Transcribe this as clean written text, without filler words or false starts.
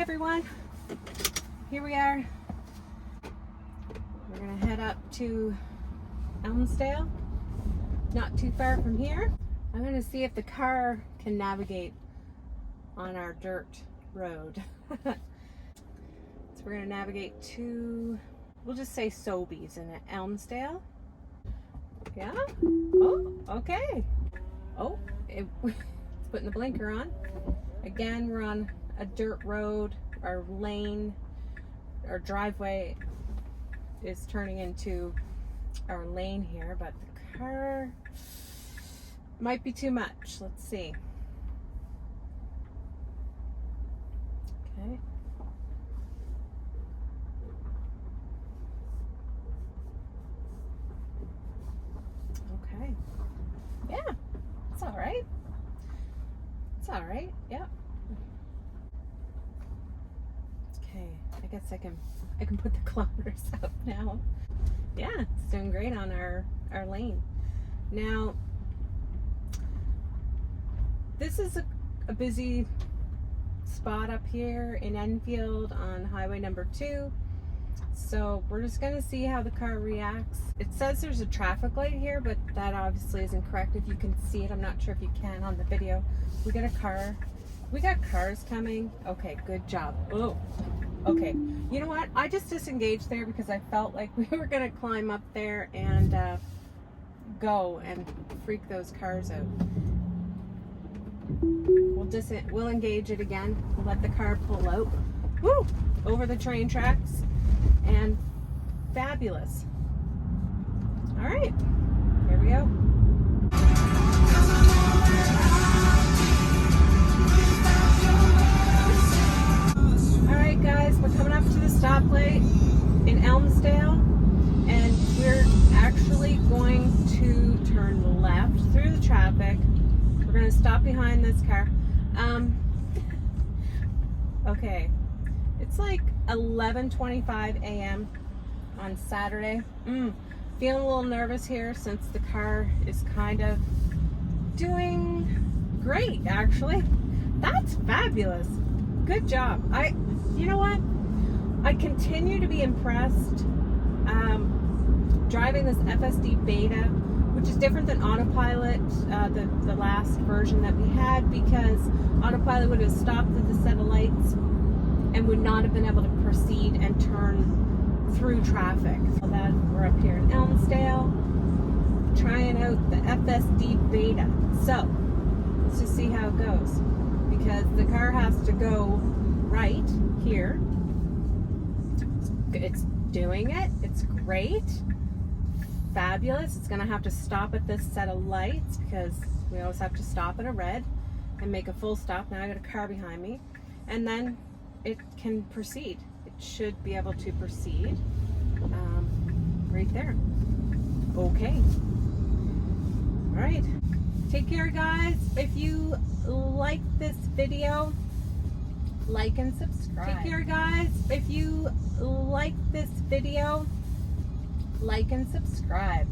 everyone, here we are. We're gonna head up to Elmsdale, not too far from here. I'm gonna see if the car can navigate on our dirt road. So we're gonna navigate to, we'll just say Sobeys in Elmsdale. Yeah? Oh, okay. Oh, it's putting the blinker on. Again, we're on a dirt road. Our lane, our driveway is turning into our lane here, but the car might be too much. Let's see. Okay. Okay. Yeah, it's all right. It's all right. Yep. Okay. I guess I can put the kilometers up now. Yeah, it's doing great on our lane. Now, this is a busy spot up here in Enfield on highway number 2. So we're just gonna see how the car reacts. It says there's a traffic light here, but that obviously isn't correct. If you can see it, I'm not sure if you can on the video. We got a car. We got cars coming. Okay, good job. Oh, okay. You know what? I just disengaged there because I felt like we were gonna climb up there and go and freak those cars out. We'll engage it again. We'll let the car pull out. Woo! Over the train tracks. And fabulous. All right, here we go. All right, guys, we're coming up to the stoplight in Elmsdale, and we're actually going to turn left through the traffic. We're going to stop behind this car. Okay, it's like 11:25 a.m. on Saturday. Feeling a little nervous here since the car is kind of doing great, actually. That's fabulous. Good job. You know what? I continue to be impressed driving this FSD beta, which is different than autopilot, the last version that we had, because autopilot would have stopped at the set of lights and would not have been able to proceed and turn through traffic. So that we're up here in Elmsdale, trying out the FSD beta. So let's just see how it goes, because the car has to go right here. It's doing it. It's great. Fabulous. It's gonna have to stop at this set of lights because we always have to stop at a red and make a full stop. Now I got a car behind me, and then it can proceed. It should be able to proceed right there. Okay. All right. Take care, guys. If you like this video, like and subscribe. Take care, guys. If you like this video, like and subscribe.